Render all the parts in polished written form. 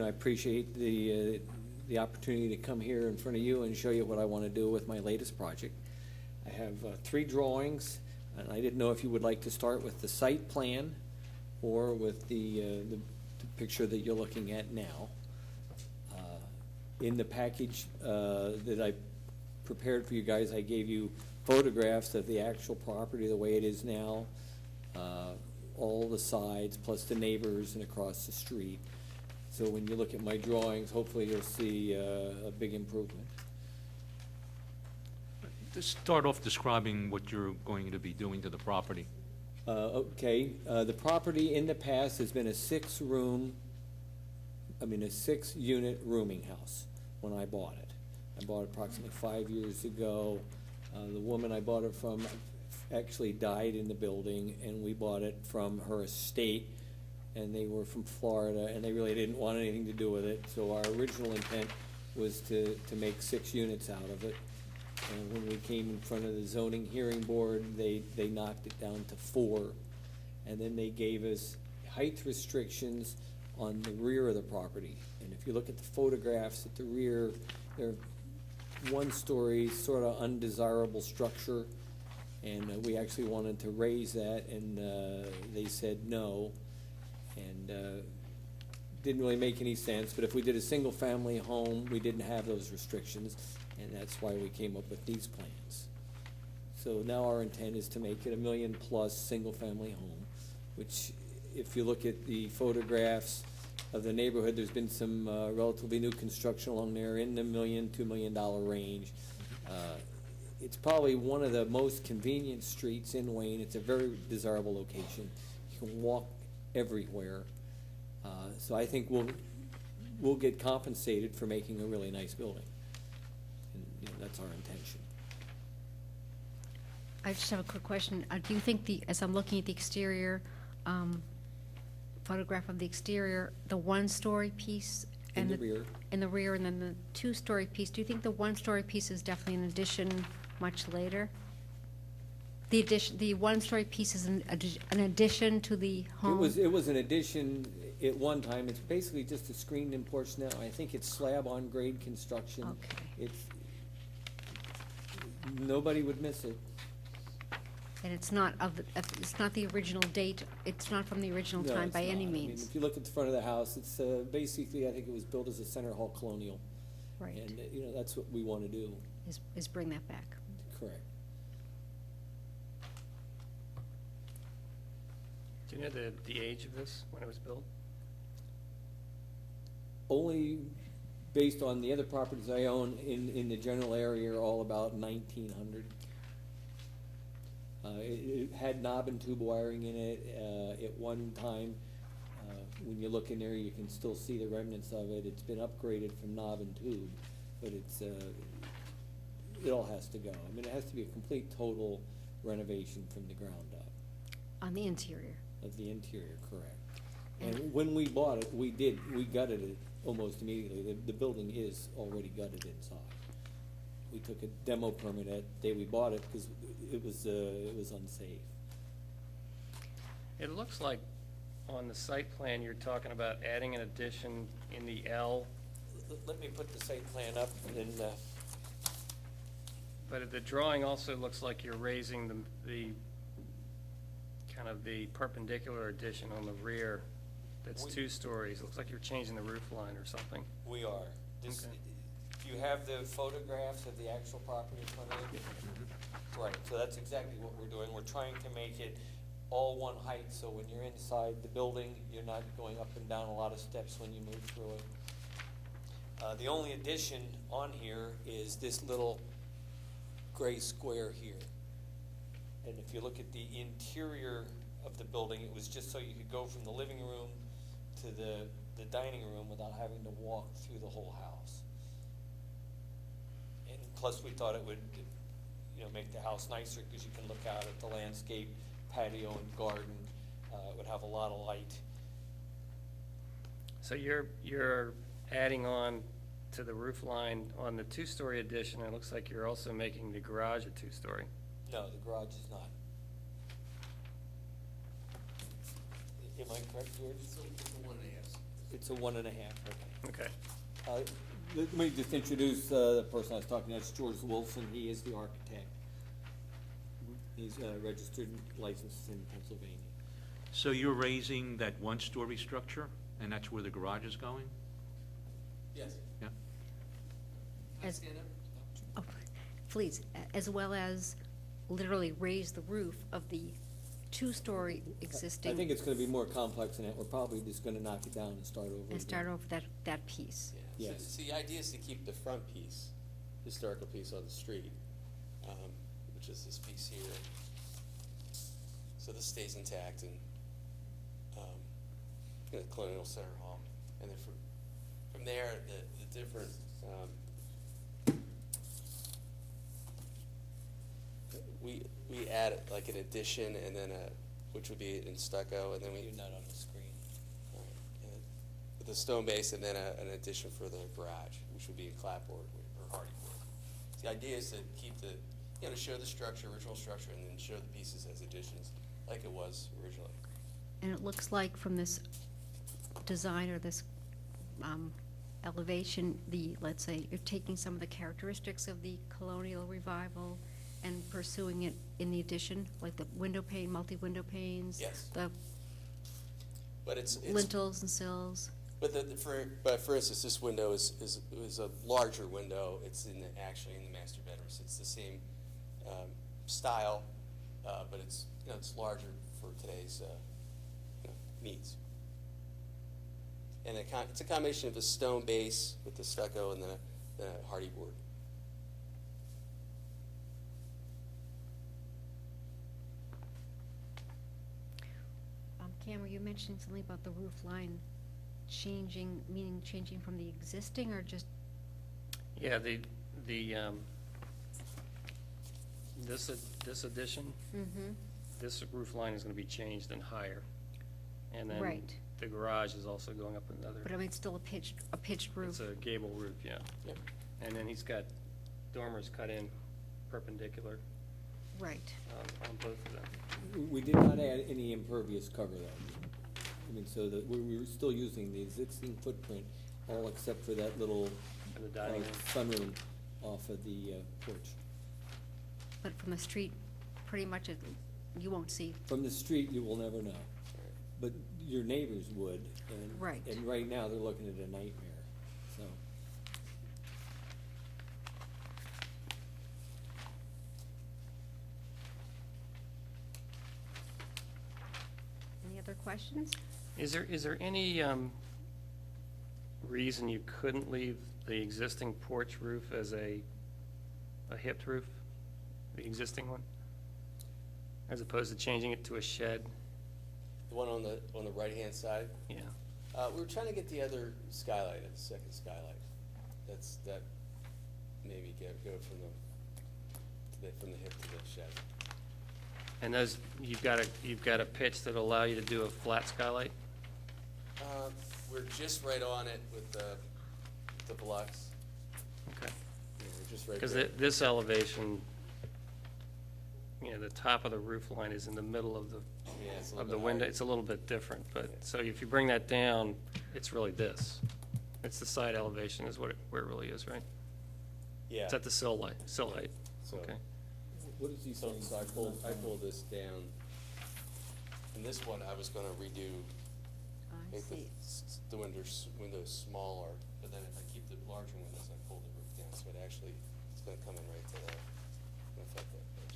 I appreciate the opportunity to come here in front of you and show you what I want to do with my latest project. I have 3 drawings, and I didn't know if you would like to start with the site plan or with the picture that you're looking at now. In the package that I prepared for you guys, I gave you photographs of the actual property the way it is now, all the sides, plus the neighbors and across the street. So when you look at my drawings, hopefully you'll see a big improvement. Just start off describing what you're going to be doing to the property. Okay, the property in the past has been a 6-unit rooming house when I bought it. I bought it approximately 5 years ago. The woman I bought it from actually died in the building, and we bought it from her estate, and they were from Florida, and they really didn't want anything to do with it. So our original intent was to make 6 units out of it. And when we came in front of the zoning hearing board, they knocked it down to 4. And then they gave us height restrictions on the rear of the property. And if you look at the photographs at the rear, they're 1-story, sort of undesirable structure. And we actually wanted to raise that, and they said no. And didn't really make any sense, but if we did a single-family home, we didn't have those restrictions, and that's why we came up with these plans. So now our intent is to make it a $1 million+ single-family home, which, if you look at the photographs of the neighborhood, there's been some relatively new construction along there in the $1 million, $2 million range. It's probably one of the most convenient streets in Wayne. It's a very desirable location. You can walk everywhere. So I think we'll get compensated for making a really nice building. And that's our intention. I just have a quick question. Do you think as I'm looking at the exterior, photograph of the exterior, the 1-story piece In the rear. in the rear, and then the 2-story piece, do you think the 1-story piece is definitely an addition much later? The 1-story piece is an addition to the home? It was an addition at one time. It's basically just a screened-in porch now. I think it's slab-on-grade construction. Okay. Nobody would miss it. And it's not the original date, it's not from the original No, time it's by any not. I mean, means? if you look at the front of the house, it's basically, I think it was built as a center hall colonial. Right. And, that's what we want to do. Is bring that back. Correct. Do you know the age of this, when it was built? Only based on the other properties I own in the general area are all about 1900. It had knob and tube wiring in it at one time. When you look in there, you can still see the remnants of it. It's been upgraded from knob and tube, but it all has to go. I mean, it has to be a complete total renovation from the ground up. On the interior? Of the interior, correct. And when we bought it, we gutted it almost immediately. The building is already gutted inside. We took a demo permit at the day we bought it because it was unsafe. It looks like on the site plan, you're talking about adding an addition in the L. Let me put the site plan up and But the drawing also looks like you're raising the kind of the perpendicular addition on the rear that's 2 stories. It looks like you're changing the roof line or something. we are. Okay. Do you have the photographs of the actual property in front of you? Right, so that's exactly what we're doing. We're trying to make it all one height, so when you're inside the building, you're not going up and down a lot of steps when you move through it. The only addition on here is this little gray square here. And if you look at the interior of the building, it was just so you could go from the living room to the dining room without having to walk through the whole house. And plus, we thought it would, make the house nicer because you can look out at the landscape, patio, and garden. It would have a lot of light. So you're adding on to the roof line on the 2-story addition. It looks like you're also making the garage a 2-story. No, the garage is not. Am I correct, George? It's a 1.5. It's a 1.5, okay. Okay. Let me just introduce the person I was talking to. That's George Wilson. He is the architect. He's registered and licensed in Pennsylvania. So you're raising that one-story structure, and that's where the garage is going? Yes. Yeah? As- Oh, please, as well as literally raise the roof of the two-story existing. I think it's gonna be more complex than that. We're probably just gonna knock it down and start over. And start again. over that piece. Yeah. Yes. So the idea is to keep the front piece, historical piece on the street, which is this piece here. So this stays intact and, the Colonial Center Hall. And then from there, the different, we add like an addition and then which would be in stucco, and then we. You're not on the screen. With a stone base and then an addition for the garage, which would be in clapboard or hardy board. The idea is to keep to show the structure, original structure, and then show the pieces as additions, like it was originally. And it looks like from this design or this elevation, let's say, you're taking some of the characteristics of the colonial revival and pursuing it in the addition, like the window pane, multi-window panes? Yes. The But it's lintels and sills? But for instance, this window is a larger window. It's actually in the master bedroom. So it's the same style, but it's larger for today's needs. And it's a combination of a stone base with the stucco and then a hardy board. Cam, were you mentioning something about the roof line changing, meaning changing from the existing or just? Yeah, this addition, Mm-hmm. this roof line is gonna be changed and higher. And then Right. the garage is also going up another. But I mean, it's still a pitched roof. It's a gable roof, yeah. Yep. And then he's got dormers cut in perpendicular Right. on both of them. We did not add any impervious cover though. I mean, so that we were still using the existing footprint, all except for that little And the dining room. sunroom off of the porch. But from the street, pretty much you won't see. From the street, you will never know, but your neighbors would. And, Right. And right now, they're looking at a nightmare, so. Any other questions? Is there any reason you couldn't leave the existing porch roof as a hipped roof, the existing one, as opposed to changing it to a shed? The one on the right-hand side. Yeah. We were trying to get the other skylight, the second skylight. That maybe go from the hip to the shed. And those, you've got a pitch that'll allow you to do a flat skylight? We're just right on it with the blocks. Okay. Yeah, we're just right Because there. this elevation, the top of the roof line is in the middle of Yeah, it's a little the bit window. higher. It's a little bit different, but, Yeah. so if you bring that down, it's really this. It's the side elevation is where it really is, right? Yeah. It's at the sill height, So- okay. What is he So saying? I pulled this down. And this one, I was gonna redo, I make see. the windows smaller, but then if I keep the larger windows, I pull the roof down, so it actually, it's gonna come in right to the, affect that pitch.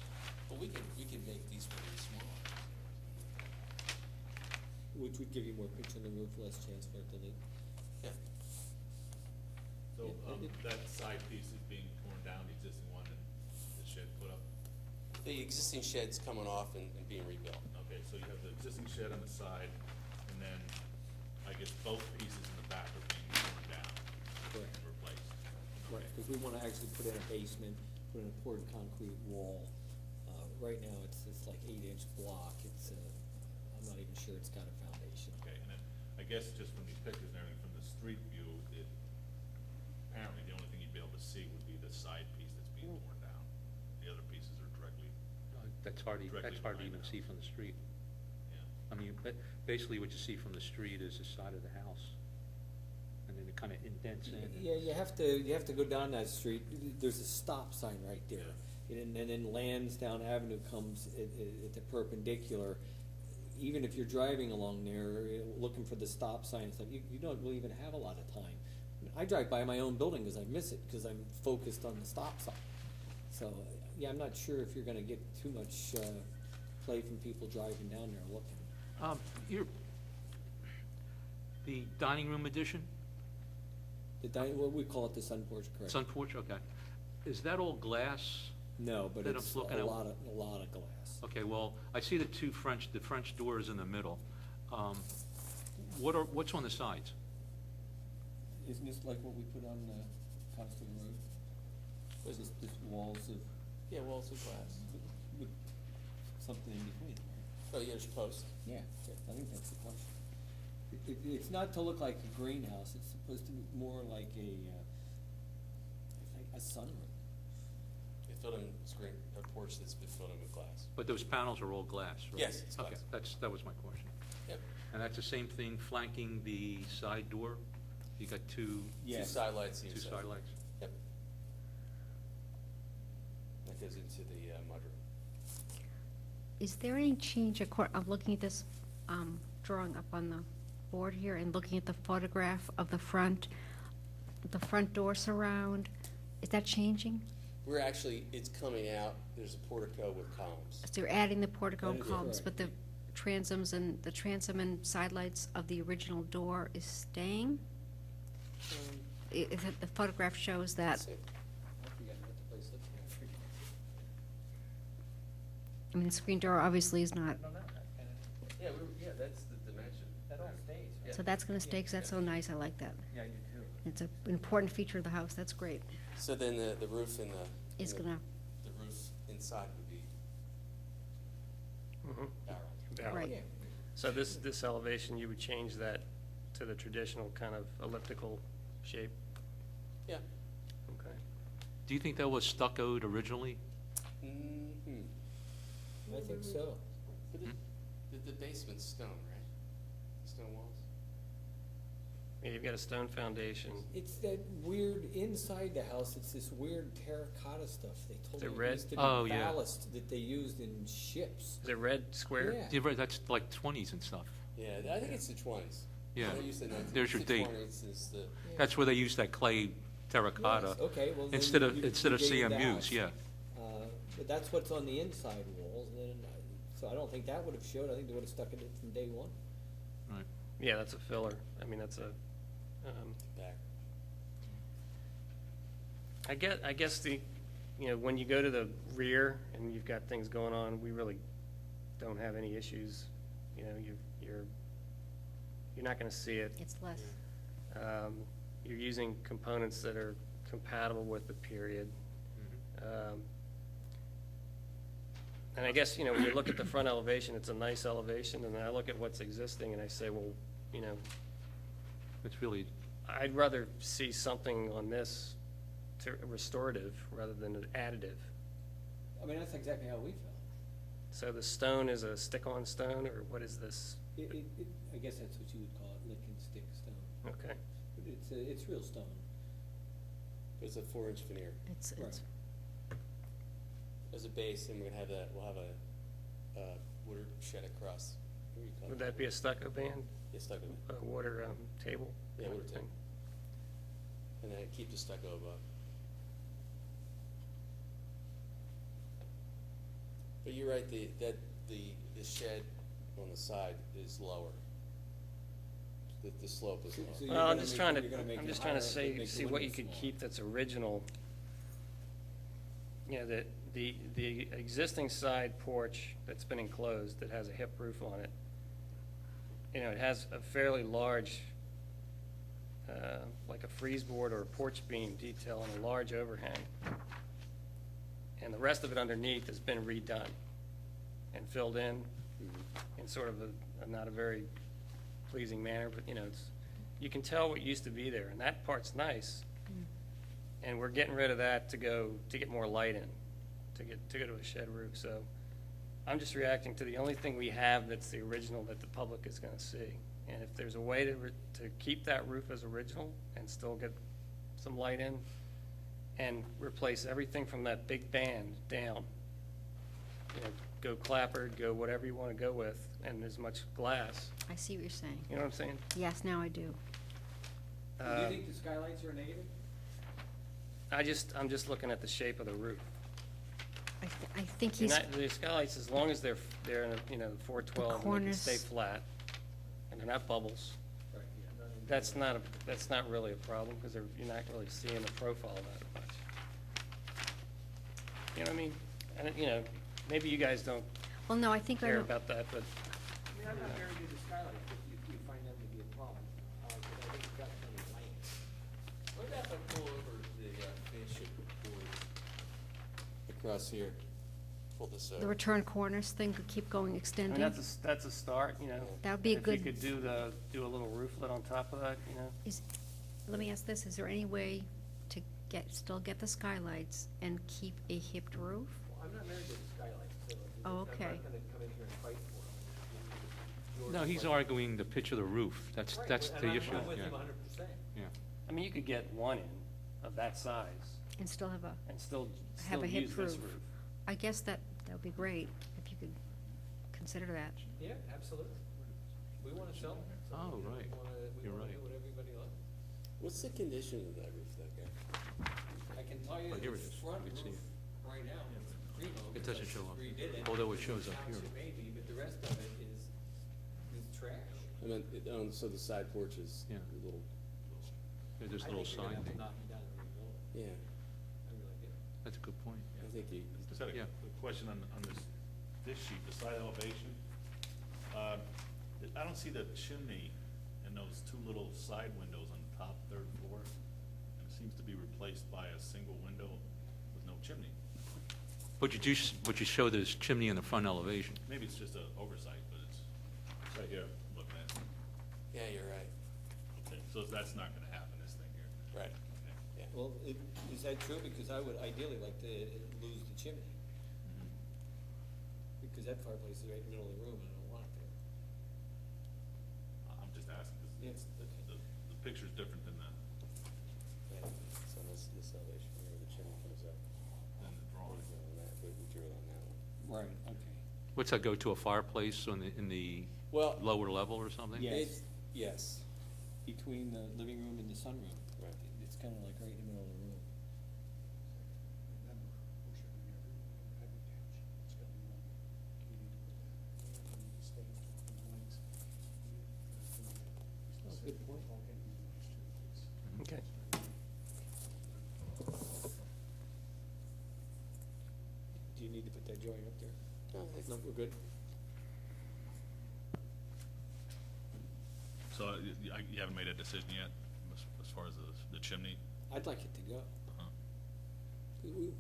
But we can make these windows smaller. Which would give you more pitch on the roof, less chance for it to leak. Yeah. So, that side piece is being torn down, the existing one, and the shed put up? The existing shed's coming off and being rebuilt. Okay, so you have the existing shed on the side, and then, I guess both pieces in the back are being torn down Correct. and replaced. Right, because we want to actually put in a basement, put in a poured concrete wall. Right now, it's like 8-inch block. I'm not even sure it's got a foundation. Okay, and then, I guess just from these pictures and everything, from the street view, apparently the only thing you'd be able to see would be the side piece that's being torn down. The other pieces are directly, That's hard to Directly even behind the see from the street. yeah. I mean, basically what you see from the street is the side of the house, and then it it kind of indents in. Yeah, you have to go down that street. There's a stop sign right there. And then Lansdowne Avenue comes at the perpendicular. Even if you're driving along there, looking for the stop sign and stuff, you don't really even have a lot of time. I drive by my own building because I miss it, because I'm focused on the stop sign. So, yeah, I'm not sure if you're gonna get too much, play from people driving down there looking. The dining room addition, Well, we call it the sun porch, correct? sun porch, okay. Is that all glass? No, but that I'm it's looking a at- lot of glass. Okay, well, I see the French doors in the middle. What's on the sides? Isn't this like what we put on Coniston Road? Was this walls of, Yeah, walls of glass. with something in between, right? Oh, yeah, there's posts. Yeah, I think that's the question. It's not to look like a greenhouse, it's supposed to be more like a sunroom. They filled in a porch that's been filled in with glass. But those panels are all glass, right? Yes, it's Okay, glass. that was my question. Yep. And that's the same thing flanking the side door? You got two Two side lights either side. side lights? Yep. That goes into the mudroom. Is there any change, I'm looking at this drawing up on the board here and looking at the photograph of the front door surround, is that changing? We're actually, it's coming out, there's a portico with columns. So you're adding the portico and That is columns, correct. but the transom and side lights of the original door is staying? If the photograph shows that, Let's see. I forget what the place looks like. I mean, the screen door obviously is not, Yeah, that's the dimension. That all stays, so that's gonna stay, 'cause that's so nice, I like that. Yeah, you do. It's an important feature of the house, that's great. So then the roof and Is gonna, the roof inside would be Mhm. barrel. Valid. Right. Yeah. So this elevation, you would change that to the traditional kind of elliptical shape? Yeah. Okay. Do you think that was stuccoed originally? Mm-hmm. I think so. But the basement's stone, right? Stone walls? Yeah, you've got a stone foundation. It's that weird, inside the house, it's this weird terracotta stuff. They told Is it me it red? used to be Oh, yeah. ballast that they used in ships. Is it red square? Yeah. Yeah, right, that's like 20s and stuff. Yeah, I think it's the 20s. Yeah. They used the 19 There's your it's the date. 20s is the, That's where they use that clay terracotta. Yes, okay, well, then Instead you of gave CMUs, the house. yeah. But that's what's on the inside walls, and then, so I don't think that would have showed. I think they would have stuck it in from day one. Right. Yeah, that's a filler. I mean, that's a, back. I guess when you go to the rear and you've got things going on, we really don't have any issues. You know, you're not gonna see it. it's less, You're using components that are compatible with the period. And I guess, when you look at the front elevation, it's a nice elevation, and then I look at what's existing and I say, well, It's really, I'd rather see something on this restorative rather than an additive. I mean, that's exactly how we felt. So the stone is a stick-on stone, or what is this? I guess that's what you would call it, lick and stick stone. Okay. But it's real stone. It's a 4-inch veneer. it's, Right. As a base, and we'll have a water shed across. What do you call Would it? that be a stucco band, Yeah, stucco. a water table? Yeah, kind water of table. thing? And then keep the stucco above. But you're right, the shed on the side is lower. The slope is So lower. you're Well, I'm gonna just make trying it- to, you're gonna make I'm it just trying to higher, make the see what you windows could smaller. keep that's original. The existing side porch that's been enclosed, that has a hip roof on it, it has a fairly large, like a freeze board or a porch beam detail and a large overhang. And the rest of it underneath has been redone and filled in sort of not a very pleasing manner, but you can tell what used to be there, and that part's nice. And we're getting rid of that to get more light in, to go to a shed roof. So I'm just reacting to the only thing we have that's the original that the public is gonna see. And if there's a way to keep that roof as original and still get some light in, and replace everything from that big band down, go clapboard, go whatever you want to go with, and as much glass, I see what you're saying. you know what I'm saying? Yes, now I do. Do you think the skylights are a negative? I'm just looking at the shape of the roof. I think he's, The skylights, as long as they're in, 412, and they can cornice. stay flat, and they're not bubbles, Right, yeah. that's not really a problem, because you're not really seeing the profile that much. You know what I mean? And, maybe you guys don't well, no, I think I care know. about that, but I mean, I'm not very good at skylights, but you find them to be a problem, because I think you've got plenty of light. What about if I pull over the Township board across here? Pull this The over. return cornice thing could keep going, I extending. mean, that's a start, That would be a good. If you could do a little rooflet on top of that, Let me ask this, is there any way to still get the skylights and keep a hipped roof? Well, I'm not very good at skylights, so Oh, I'm okay. not gonna come in here and fight for them. No, he's arguing the pitch of the roof. That's the issue, I'm with yeah. him 100%. Yeah. I mean, you could get one in of that size And still have a, and still have a use hipped this roof? roof. I guess that would be great, if you could consider that. Yeah, absolutely. We wanna sell them. so, Oh, you know, right. We You're wanna right. do what everybody loves. What's the condition of that roof, though, guy? I can tell you Oh, here the it is. front You can see roof right now is primo. It doesn't because show up we here, redid it. although it shows up here. Township maybe, but the rest of it is trash. I mean, so the side porch is Yeah. a little, There's a little sign I think there. you're gonna have to knock me down and rebuild it. yeah, I really do. That's a good point. I think you, Just had Yeah. a question on this sheet, the side elevation. I don't see the chimney and those two little side windows on the top third floor. And it seems to be replaced by a single window with no chimney. But you show there's chimney in the front elevation. Maybe it's just an oversight, but it's right here, looking at it. yeah, you're right, Okay, so that's not gonna happen, this thing here. right, Okay. yeah. Well, is that true? Because I would ideally like to lose the chimney. Because that fireplace is right in the middle of the room and I don't want it there. I'm just asking, Yeah, because okay. the picture's different than Yeah, so this elevation here, the chimney comes up. the drawing. On that, we drew it on that one. Right, okay. What's that, go to a fireplace in the Well, lower level or something? Yeah. yes, Between the living room and the sunroom. Right. It's kind of like right in the middle of the room. Good point. Okay. Do you need to put that joint up there? no, I think No, we're good. So you haven't made a decision yet as far as the chimney? I'd like it to go. Uh-huh.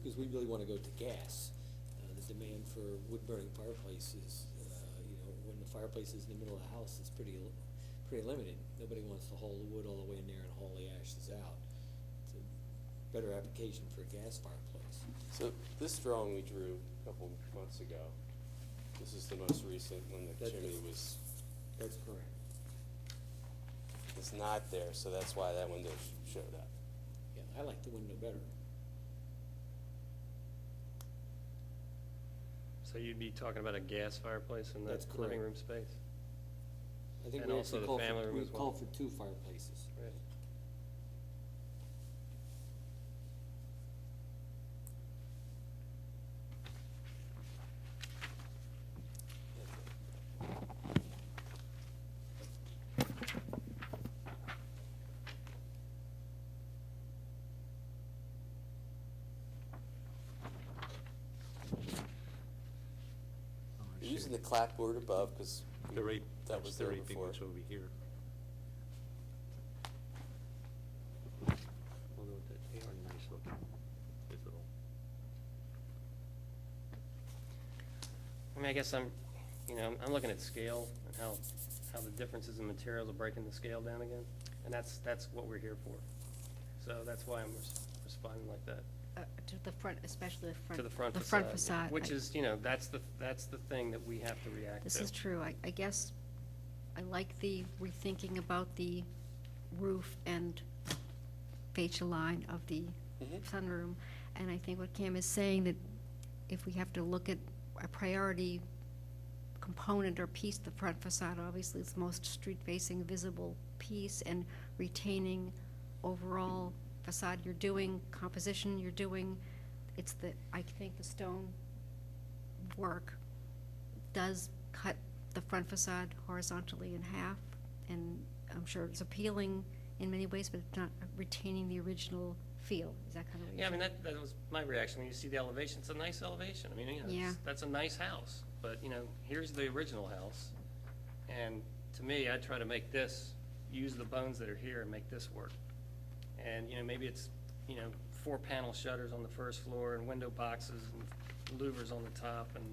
Because we really want to go to gas. The demand for wood-burning fireplaces, when the fireplace is in the middle of the house, is pretty limited. Nobody wants to haul the wood all the way in there and haul the ashes out. It's a better application for a gas fireplace. So this drawing we drew a couple months ago, this is the most recent when the That's- chimney was That's correct. not there, so that's why that window showed up. Yeah, I like the window better. So you'd be talking about a gas fireplace in That's that living correct. room space? I think And we also actually the called family for, room we as well. called for 2 fireplaces. Right. Oh, I We're see. using the clapboard above, because They're right, that that's was the there right big before. ones over here. Although they are nice looking. These little- I mean, I guess I'm looking at scale and how the differences in materials are breaking the scale down again. And that's what we're here for. So that's why I'm responding like that. To the front, especially the front. To the front The facade. front facade. Which is, that's the thing that we have to react to. This is true. I guess I like the rethinking about the roof and fascia line of the sunroom. And I think what Cam is saying, that if we have to look at a priority component or piece, the front facade obviously is the most street-facing visible piece, and retaining overall facade you're doing, composition you're doing, I think the stone work does cut the front facade horizontally in half, and I'm sure it's appealing in many ways, but it's not retaining the original feel. Is that kind of what Yeah, I you're mean, that was my reaction. When you see the elevation, it's a nice elevation. I mean, you know, Yeah. that's a nice house. But, you know, here's the original house. And to me, I try to make this, use the bones that are here and make this work. And, you know, maybe it's, you know, 4-panel shutters on the first floor and window boxes and louvers on the top, and,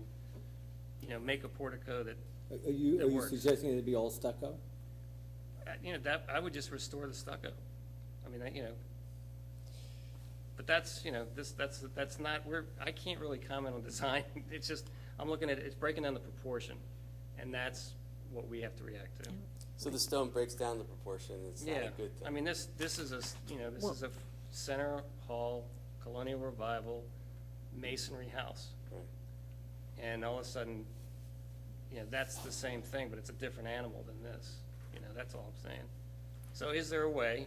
you know, make a portico that, Are you That works. suggesting it'd be all stucco? you know, that, I would just restore the stucco. I mean, you know, but that's, you know, that's not, I can't really comment on design. It's just, I'm looking at it, it's breaking down the proportion, and that's what we have to react to. So the stone breaks down the proportion, it's not Yeah, a good thing. I mean, this is a, you know, this Well- is a center hall, colonial revival, masonry house. Right. And all of a sudden, you know, that's the same thing, but it's a different animal than this. You know, that's all I'm saying. So is there a way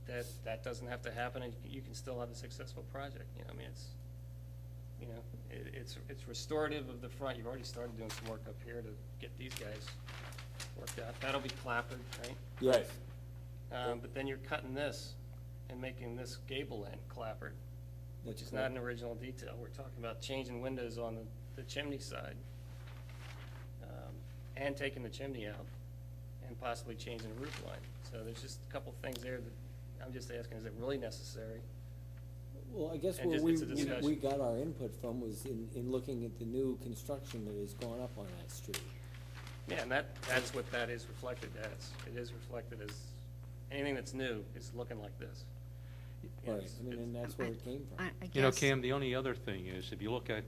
that that doesn't have to happen, and you can still have a successful project? You know, I mean, it's, you know, it's restorative of the front. You've already started doing some work up here to get these guys worked out. That'll be clappered, right? Yes. But then you're cutting this and making this gable end clappered, which That's is not correct. an original detail. We're talking about changing windows on the chimney side, and taking the chimney out, and possibly changing the roof line. So there's just a couple things there that I'm just asking, is it really necessary? Well, I guess And where just- it's a discussion. we got our input from was in looking at the new construction that has gone up on that street. Yeah, and that's what that is reflected as. It is reflected as, anything that's new is looking like this. You know, Right, I mean, and that's where it came from. I You know, guess- Cam, the only other thing is, if you look at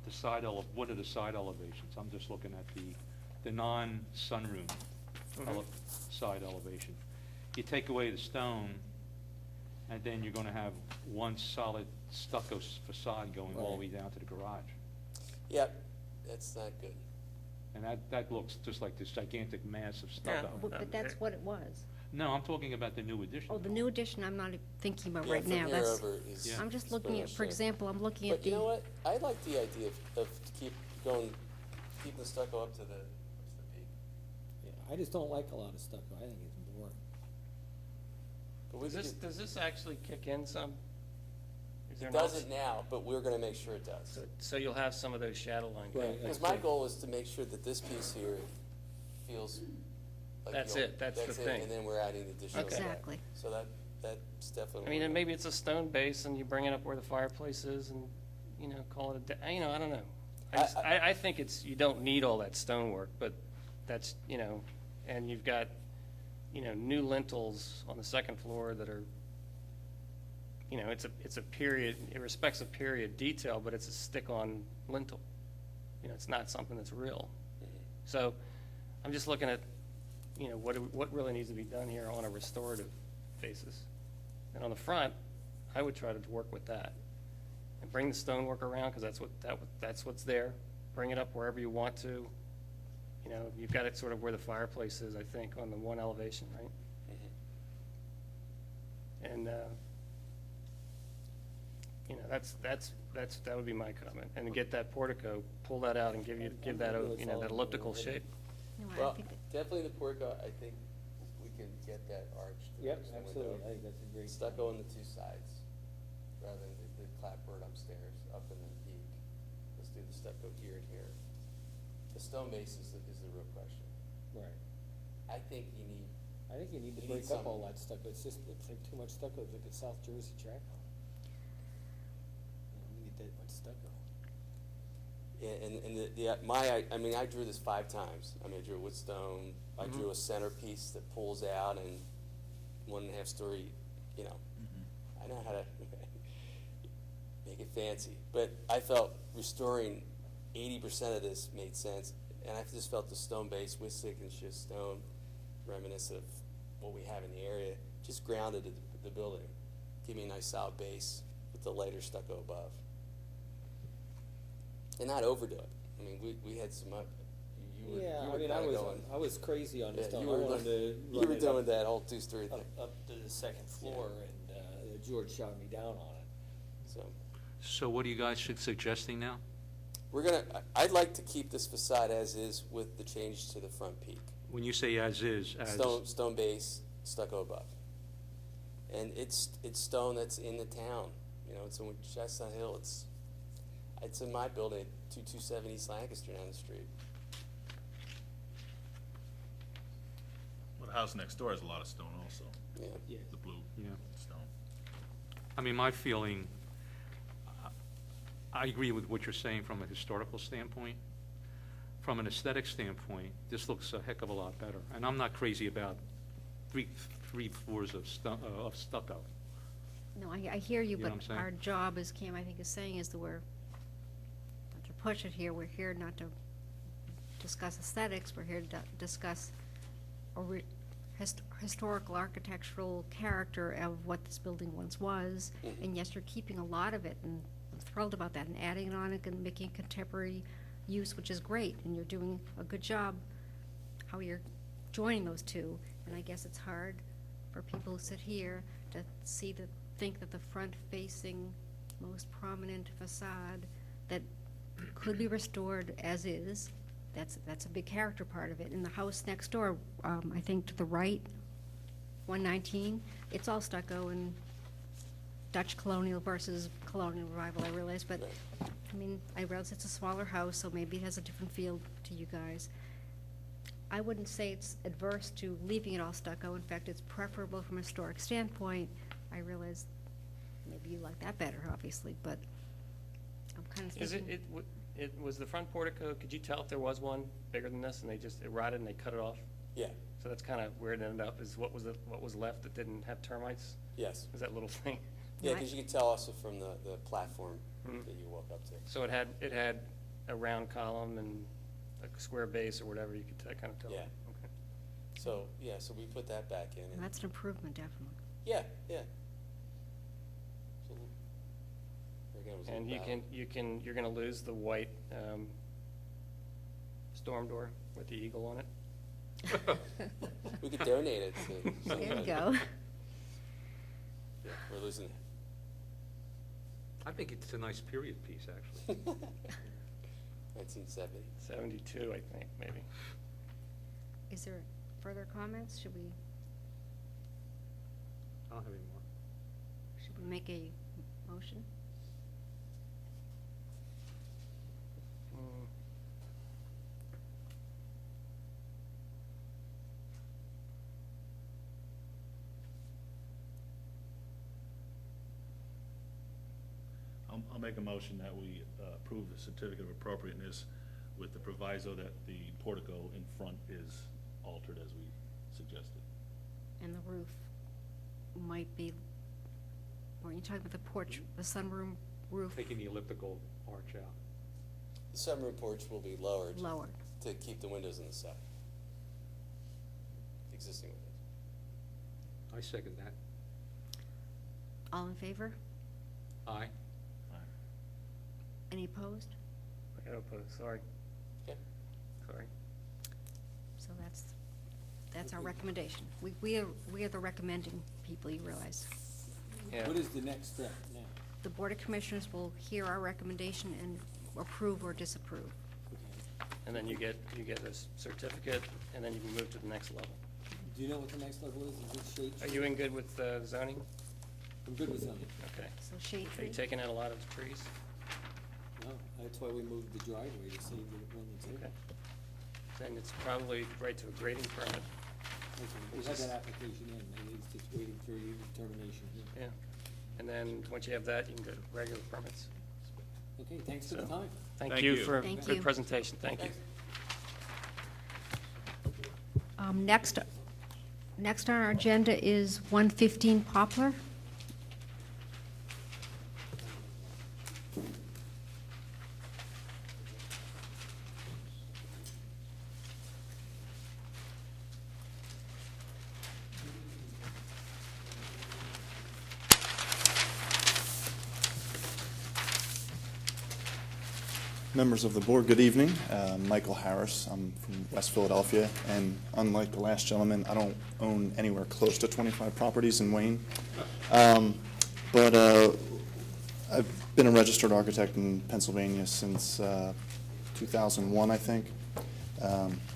the one of the side elevations, I'm just looking at the non-sunroom side elevation. You take away the stone, and then you're gonna have one solid stucco facade going all the way down to the garage. Yep, that's not good. And that looks just like this gigantic mass of stucco. But that's what it was. No, I'm talking about the new addition. Oh, the new addition, I'm not thinking about Yeah, right from now. here That's, over is- Yeah. I'm just is looking at, pretty for much it. example, I'm looking at But the. you know what? I like the idea of keeping the stucco up to the peak. Yeah, I just don't like a lot of stucco, I think it's boring. But we could Does this actually kick in some? Is there It an doesn't now, but we're gonna make sure it does. So you'll have some of those shadow line Right. guys. Because my goal is to make sure that this piece here feels like That's the old- it, that's the thing. And then we're adding the additional. Okay. Exactly. So that's definitely. I mean, and maybe it's a stone base, and you bring it up where the fireplace is, and, you know, call it a day, you know, I don't know. I think you don't need all that stonework, but that's, you know, and you've got, you know, new lintels on the second floor that are, you know, it's a period, it respects a period detail, but it's a stick-on lintel. You know, it's not something that's real. So I'm just looking at, you know, what really needs to be done here on a restorative basis. And on the front, I would try to work with that. And bring the stonework around, because that's what's there. Bring it up wherever you want to. You know, you've got it sort of where the fireplace is, I think, on the one elevation, right? And, you know, that would be my comment. And to get that portico, pull that out and give that, you know, that elliptical shape. No, I Well, think that- definitely the portico, I think we can get that arch. Yep, towards the absolutely, window. I think that's a great. Stucco on the two sides, rather than the clapboard upstairs, up in the peak. Let's do the stucco here and here. The stone base is the real question. Right. I think you need, I think you need to You need break up some- all that stucco, it's just, looks like too much stucco, it's like a South Jersey track. You need that much stucco. I mean, I drew this 5 times. I mean, I drew wood stone, I drew a centerpiece that pulls out and 1.5 story, you know. I know how to make it fancy, but I felt restoring 80% of this made sense, And I just felt the stone base with stick and shift stone, reminiscent of what we have in the area, just grounded the building. Give me a nice solid base with the lighter stucco above. And not overdo it. I mean, we had some, you Yeah, were I mean, kinda going. I was crazy on the Yeah, stone. you I were wanted to you run were it doing up, that whole 2-story thing. up to the second floor, and George shot me down on it. So So what are you guys suggesting now? I'd like to keep this facade as is with the change to the front peak. When you say as is, as, Stone base, stucco above. And it's stone that's in the town. You know, it's in Chestnut Hill. It's in my building, 227 East Lancaster down the street. Well, the house next door has a lot of stone also, Yeah. Yeah. the blue yeah. stone. I mean, my feeling, I agree with what you're saying from a historical standpoint. From an aesthetic standpoint, this looks a heck of a lot better. And I'm not crazy about three floors of stucco. No, I hear you, You know but what I'm saying? our job, as Cam, I think, is saying, is that we're, not to push it here, we're here not to discuss aesthetics, we're here to discuss historical architectural character of what this building once was. Mhm. And yes, you're keeping a lot of it, and I'm thrilled about that, and adding on it and making contemporary use, which is great, and you're doing a good job how you're joining those two. And I guess it's hard for people who sit here to think that the front-facing, most prominent facade that could be restored as is, that's a big character part of it. In the house next door, I think to the right, 119, it's all stucco and Dutch colonial versus colonial revival, I realize, but, I mean, I realize it's a smaller house, so maybe it has a different feel to you guys. I wouldn't say it's adverse to leaving it all stucco. In fact, it's preferable from a historic standpoint. I realize maybe you like that better, obviously, but I'm kind of Is thinking. it was the front portico, could you tell if there was one bigger than this and it rotted and they cut it off? Yeah. So that's kind of where it ended up, is what was left that didn't have termites? Yes. Is that little thing? Yeah, Right. because you can tell also from the platform Mhm. that you walk up to. So it had a round column and a square base or whatever, you could kind of tell? Yeah. Okay. So, yeah, so we put that back in. And That's an improvement, definitely. yeah, yeah. So, again, it was a And battle. you're gonna lose the white storm door with the eagle on it? We could donate it to There you somebody. go. Yeah, we're losing it. I think it's a nice period piece, actually. 1970. 72, I think, maybe. Is there further comments? Should we I don't have any more. make a motion? Mm. I'll make a motion that we approve the certificate of appropriateness with the proviso that the portico in front is altered as we suggested. And the roof might be, or you talking about the porch, the sunroom roof Taking the elliptical arch out. The sunroom porch will be lowered lower? to keep the windows in the side. Existing windows. I second that. All in favor? Aye. Any opposed? I gotta oppose, sorry, Okay. sorry. So that's our recommendation. We are the recommending people, you realize. Yeah. What is the next step now? The Board of Commissioners will hear our recommendation and approve or disapprove. Okay. And then you get a certificate, and then you can move to the next level. Do you know what the next level is? Is it shade? Are you in good with zoning? I'm good with zoning. Okay. So shade Are you tree? taking out a lot of trees? No, that's why we moved the driveway to save the one that's Okay. here. Then it's probably right to a grading permit. Okay, we had that application in, and it's just waiting for your determination here. Yeah. And then, once you have that, you can go to regular permits. Okay, thanks for the So- time. Thank you you. for a Thank good you. presentation, thank you. Next on our agenda is 115 Poplar. Members of the board, good evening. Michael Harris. I'm from West Philadelphia, and unlike the last gentleman, I don't own anywhere close to 25 properties in Wayne. But I've been a registered architect in Pennsylvania since 2001, I think.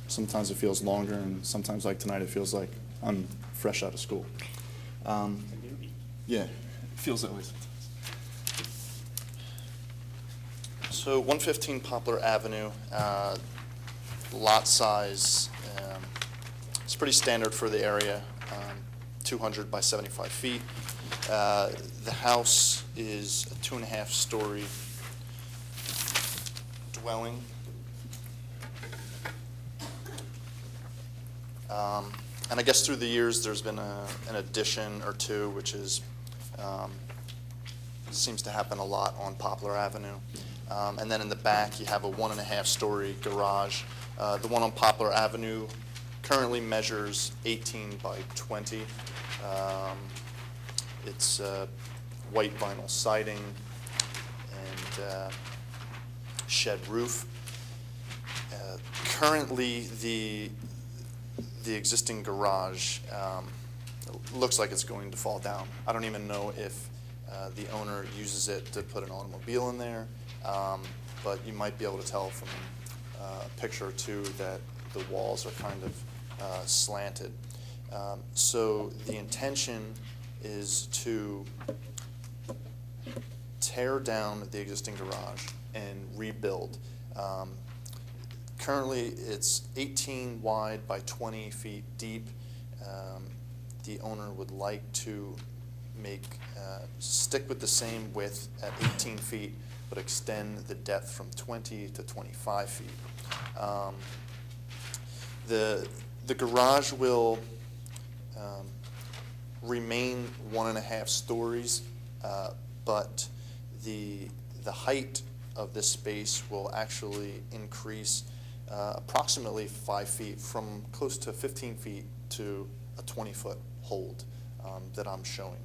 Sometimes it feels longer, and sometimes, like tonight, it feels like I'm fresh out of school. Yeah, it feels that way sometimes. So 115 Poplar Avenue, lot size, it's pretty standard for the area, 200 by 75 feet. The house is a 2.5-story dwelling. And I guess through the years, there's been an addition or two, which is seems to happen a lot on Poplar Avenue. And then in the back, you have a 1.5-story garage. The one on Poplar Avenue currently measures 18 by 20. It's white vinyl siding and shed roof. Currently, the existing garage looks like it's going to fall down. I don't even know if the owner uses it to put an automobile in there. But you might be able to tell from a picture or two that the walls are kind of slanted. So the intention is to tear down the existing garage and rebuild. Currently, it's 18 wide by 20 feet deep. The owner would like to stick with the same width at 18 feet, but extend the depth from 20 to 25 feet. The garage will remain 1.5 stories, but the height of this space will actually increase approximately 5 feet, from close to 15 feet to a 20-foot hold that I'm showing.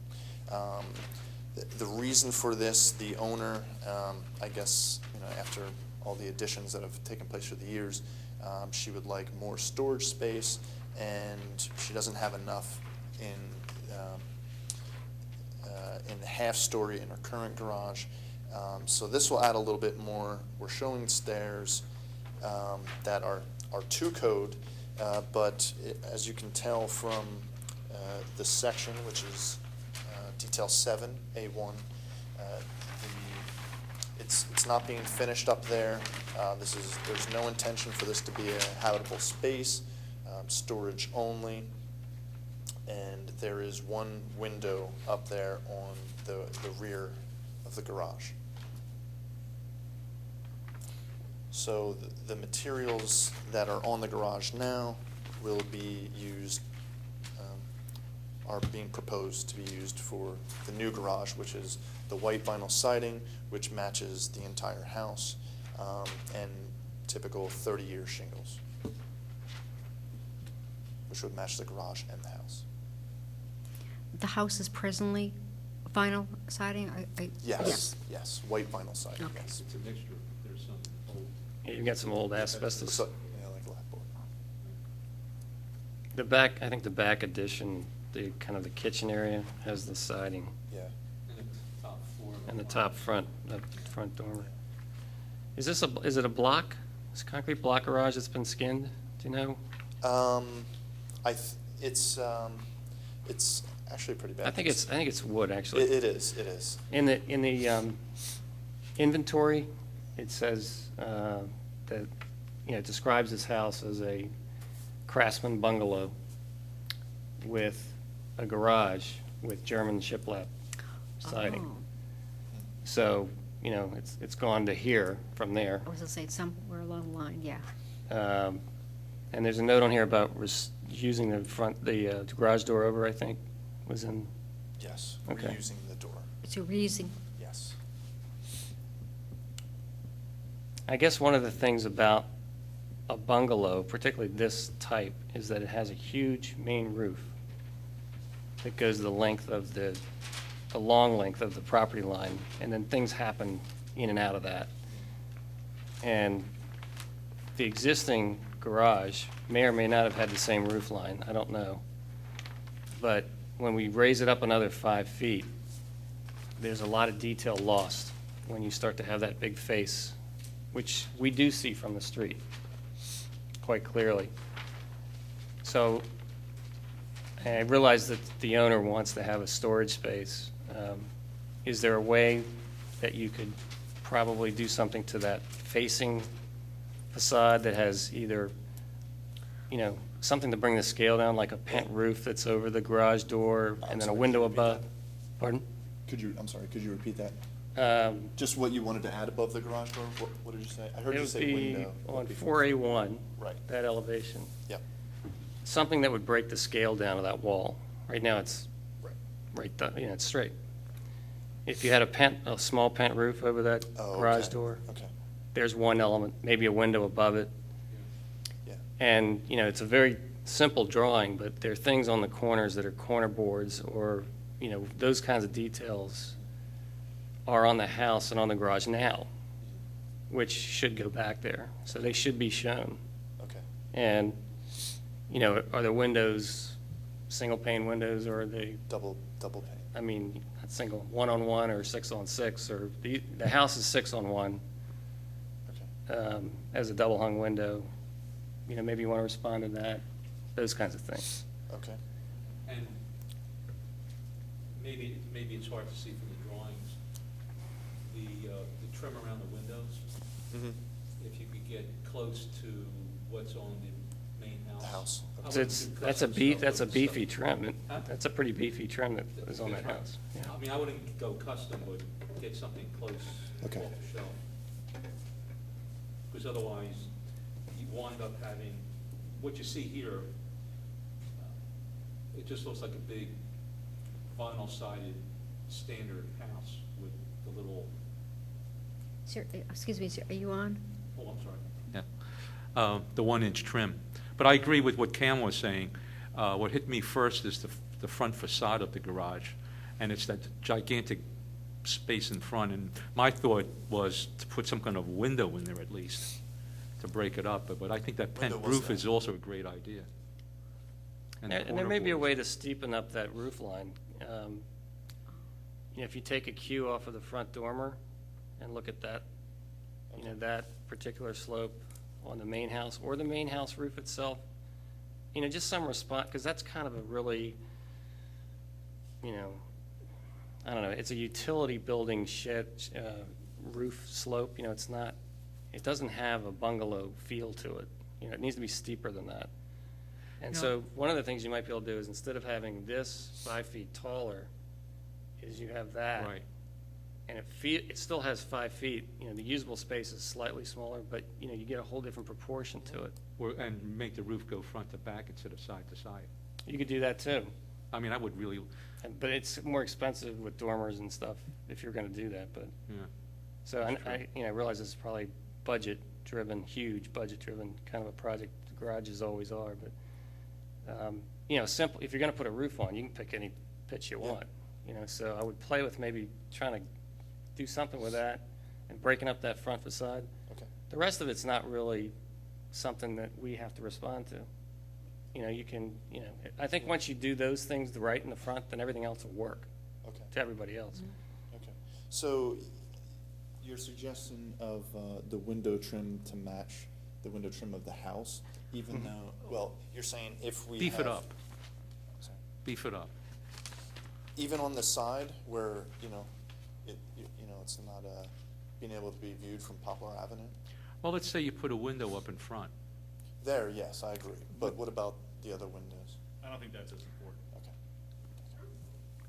The reason for this, the owner, I guess, after all the additions that have taken place through the years, she would like more storage space, and she doesn't have enough in the half-story in her current garage. So this will add a little bit more. We're showing stairs that are to code, but as you can tell from this section, which is detail 7, A1, it's not being finished up there. There's no intention for this to be a habitable space, storage only, and there is one window up there on the rear of the garage. So the materials that are on the garage now will be used, are being proposed to be used for the new garage, which is the white vinyl siding, which matches the entire house, and typical 30-year shingles, which would match the garage and the house. The house is presently vinyl siding? Yes, yes, white vinyl siding, Okay. yes. It's a mixture. There's some old. Yeah, you've got some old asbestos. So, yeah, like lapboard. The back, I think the back addition, the kind of the kitchen area has the siding, Yeah. And the top floor. and the top front dormer. Is it a block? Is it a concrete block garage that's been skinned? Do you know? It's actually pretty bad. I think it's wood, actually. It is. In the inventory, it says that, it describes this house as a craftsman bungalow with a garage with German shiplap siding. Oh, So, it's gone to here from there. I was gonna say somewhere along the line, yeah. And there's a note on here about using the garage door over, I think, was in, Yes, Okay. reusing the door, So we're using, yes. I guess one of the things about a bungalow, particularly this type, is that it has a huge main roof that goes the length of the long length of the property line, and then things happen in and out of that. And the existing garage may or may not have had the same roof line, I don't know. But when we raise it up another 5 feet, there's a lot of detail lost when you start to have that big face, which we do see from the street quite clearly. So I realize that the owner wants to have a storage space. Is there a way that you could probably do something to that facing facade that has either, you know, something to bring the scale down, like a pent roof that's over the garage door and then a window above? Pardon? I'm sorry, could you repeat that? Just what you wanted to add above the garage door? What did you say? I heard It you would say be window. on 4A1, Right. that elevation. Yep. Something that would break the scale down of that wall. Right now, it's Right. it's straight. If you had a small pent roof over that Oh, garage okay. door, Okay. there's one element, maybe a window above it. Yeah. And, you know, it's a very simple drawing, but there are things on the corners that are corner boards or, you know, those kinds of details are on the house and on the garage now, which should go back there. So they should be shown. Okay. And, you know, are the windows single pane windows or are they, Double pane. I mean, not single, 1-on-1 or 6-on-6, or the house is 6-on-1 Okay. as a double hung window. You know, maybe you want to respond to that, those kinds of things. Okay. And maybe it's hard to see from the drawings, the trim around the windows, Mm-hmm. if you could get close to what's on the main house. The house. I So wouldn't it's, do that's a custom stuff that's a with the beefy stuff. trim. Huh? That's a pretty beefy trim that is on that That's right. house. Yeah. I mean, I wouldn't go custom, but get something close off Okay. the shelf. Because otherwise, you wind up having, what you see here, it just looks like a big vinyl-sided standard house with the little, Sir, excuse me, sir, are you on? oh, I'm sorry. Yeah, the 1-inch trim. But I agree with what Cam was saying. What hit me first is the front facade of the garage, and it's that gigantic space in front. And my thought was to put some kind of window in there at least, to break it up. But I think that pent Window was roof there. is also a great idea. And there may be a way to steepen up that roof line. You know, if you take a cue off of the front dormer and look at that, you know, that particular slope on the main house or the main house roof itself, you know, just some response, because that's kind of a really, you know, I don't know, it's a utility building shed, roof slope, you know, it's not, it doesn't have a bungalow feel to it. You know, it needs to be steeper than that. And No. so one of the things you might be able to do is instead of having this 5 feet taller, is you have that. Right. And it still has 5 feet, you know, the usable space is slightly smaller, but, you know, you get a whole different proportion to it. And make the roof go front to back instead of side to side. You could do that too, I mean, I would really, but it's more expensive with dormers and stuff if you're gonna do that, but. yeah. So I you know, I realize this is probably budget-driven, huge budget-driven kind of a project. Garages always are, but, you know, simple, if you're gonna put a roof on, you can pick any pitch you want, you know, so I would play with maybe trying to do something with that and breaking up that front facade. Okay. The rest of it's not really something that we have to respond to. You know, you can, you know, I think once you do those things right in the front, then everything else will work Okay. to everybody else. Okay. So your suggestion of the window trim to match the window trim of the house, even though, well, you're saying if we Beef it have- up, Sorry. beef it up. Even on the side where, you know, you know, it's not being able to be viewed from Poplar Avenue? Well, let's say you put a window up in front. There, yes, I agree. But what about the other windows? I don't think that's as important.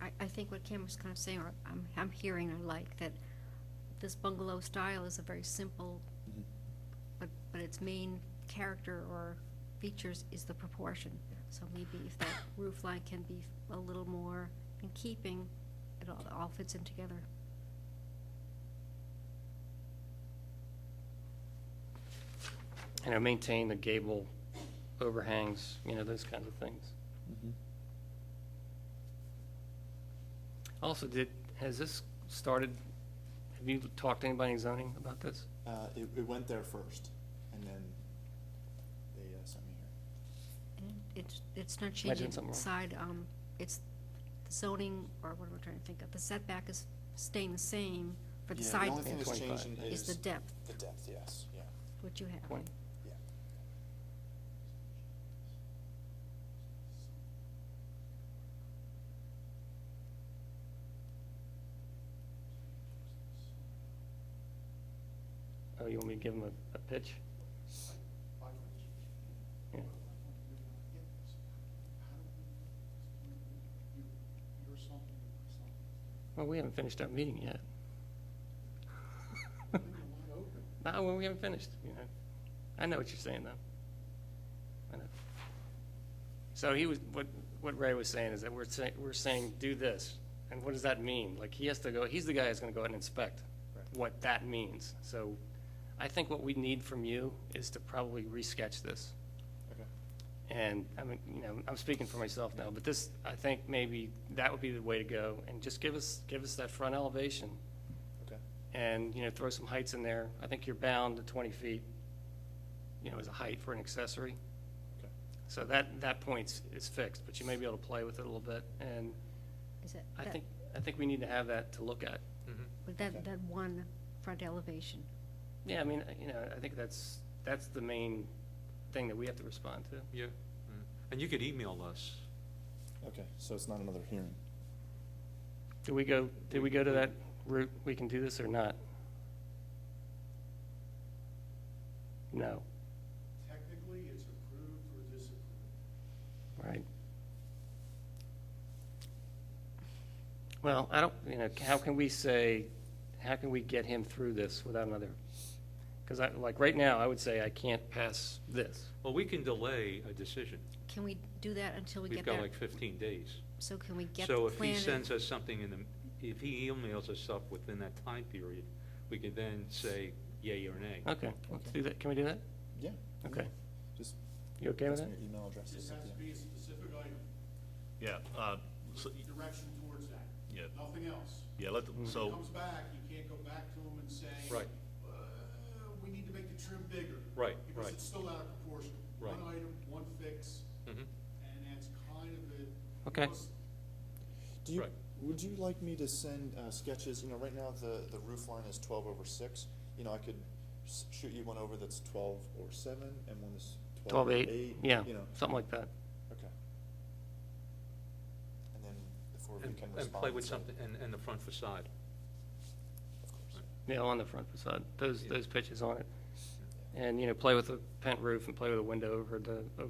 Okay. I think what Kim was kind of saying, or I'm hearing or like, that this bungalow style is a very simple, Mhm. but its main character or features is the proportion. So maybe if that roof line can be a little more in keeping, it all fits in together. You know, maintain the gable overhangs, you know, those kinds of things. Mhm. Also, has this started, have you talked to anybody in zoning about this? It went there first, and then they sent me here. And it's not Imagine changing something wrong. side, it's the zoning, or what am I trying to think of? The setback is staying the same for the Yeah, side, the only thing that's 25. changing is the depth, the depth, yes, yeah, what you have. 20. yeah. Oh, you want me to give him a pitch? Yeah. Well, we haven't finished our meeting yet. No, well, we haven't finished, you know. I know what you're saying, though. I know. So he was, what Ray was saying is that we're saying, do this. And what does that mean? Like, he has to go, he's the guy that's gonna go out and inspect what that means. So I think what we need from you is to probably re-sketch this. Okay. And, I mean, you know, I'm speaking for myself now, but this, I think maybe that would be the way to go, and just give us that front elevation, Okay. and, you know, throw some heights in there. I think you're bound to 20 feet, you know, as a height for an accessory. Okay. So that point is fixed, but you may be able to play with it a little bit, and Is it, I that, think we need to have that to look at. with Okay. that one front elevation? Yeah, I mean, you know, I think that's the main thing that we have to respond to. Yeah. And you could email us. Okay, so it's not another hearing. Did we go to that route? We can do this or not? No, Technically, it's approved or disapproved. right? Well, I don't, you know, how can we get him through this without another? Because like right now, I would say I can't pass this. Well, we can delay a decision. Can we do that until we We've get got that? like 15 days. So can we get the So if plan? he in- sends us something if he emails us stuff within that time period, we could then say yay or nay. Okay, let's do that. Can we do that? Yeah. Okay. Just You okay with text that? me your email address. This has to be a specific item, Yeah, so, direction towards that, yeah, nothing else. yeah, When it so, comes back, you can't go back to them and say, Right. We need to make the trim bigger. Right, Because right. it's still out of proportion. Right. One item, one fix, Mhm. and that's kind of it. Okay. Almost- Do you, Right. would you like me to send sketches? You know, right now the roof line is 12/6. You know, I could shoot you one over that's 12/7 and one that's 12/8, yeah, You know, something like that. okay. And then before we can respond. And play with say- something, and the front facade. Of course. Yeah, on the front facade, those Yeah. those pitches on it. And, you know, play with a pent roof and play with a window over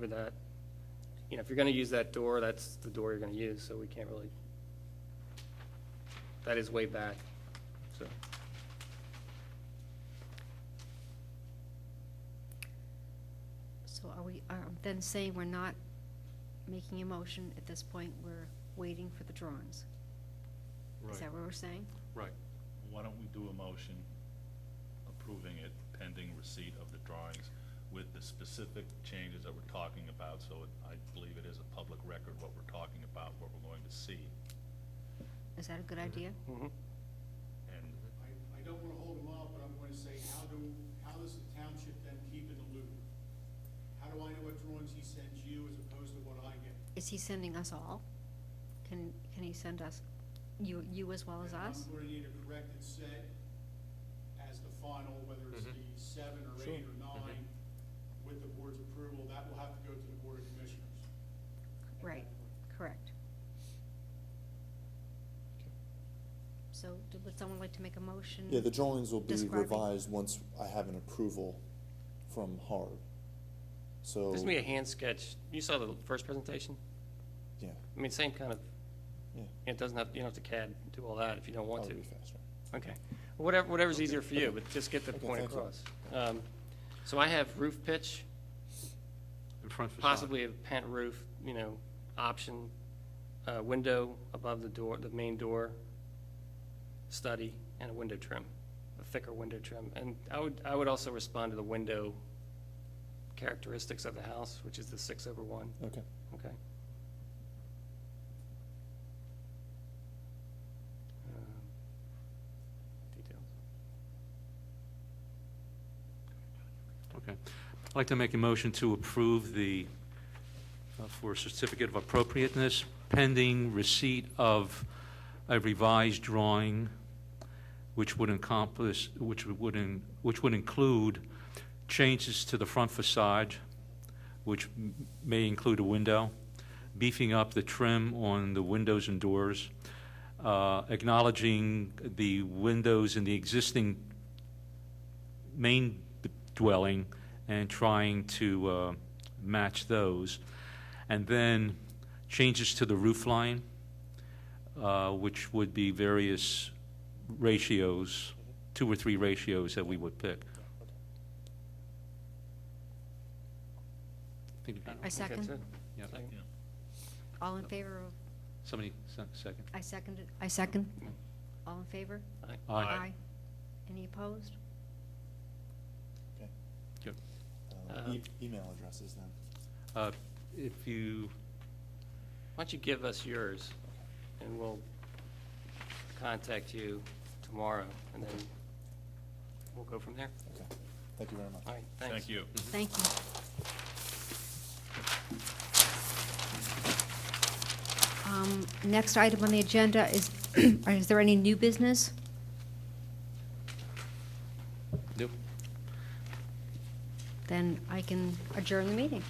that. You know, if you're gonna use that door, that's the door you're gonna use, so we can't really, that is way back, so. So are we, then saying we're not making a motion at this point, we're waiting for the drawings? Is Right. that what we're saying? Right. why don't we do a motion approving it pending receipt of the drawings with the specific changes that we're talking about, so I believe it is a public record what we're talking about, what we're going to see. Is that a good idea? Mhm. And I don't want to hold them up, but I'm going to say, how does the township then keep in the loop? How do I know what drawings he sends you as opposed to what I get? Is he sending us all? Can he send us, you as well as And us? I'm going to need a corrected set as the final, whether it's Mhm. the 7 or Sure. 8 or 9, with the board's approval, that will have to go to the Board of Commissioners. at that Right, point. correct. So would someone like to make a motion? Yeah, the drawings will be describing- revised once I have an approval from Harb. So. This is me a hand sketch. You saw the first presentation? Yeah, I mean, same kind of, yeah. it doesn't have, you don't have to CAD, do all that if you don't want That'll to. be faster. Okay. Whatever's easier for you, Okay. but just get the Okay, point thank you. across. So I have roof pitch, And front facade. possibly a pent roof, you know, option, window above the door, the main door, study, and a window trim, a thicker window trim. And I would also respond to the window characteristics of the house, which is the 6/1. Okay. Okay. Details. Okay. I'd like to make a motion to approve the, for a certificate of appropriateness pending receipt of a revised drawing which would encompass, which would include changes to the front facade, which may include a window, beefing up the trim on the windows and doors, acknowledging the windows in the existing main dwelling and trying to match those, and then changes to the roof line, which would be various ratios, 2 or 3 ratios that we would pick. I That's second. it. Yeah. Second. All in favor of, Somebody second? I seconded, I second. All in favor? Aye. Any opposed? Okay. Good. Email addresses then. If you, Why don't you give us yours, and we'll contact you tomorrow, and then we'll go from there. Okay. Thank you very much. All right, thanks. Thank you. Thank you. Next item on the agenda is there any new business? nope. Then I can adjourn the meeting.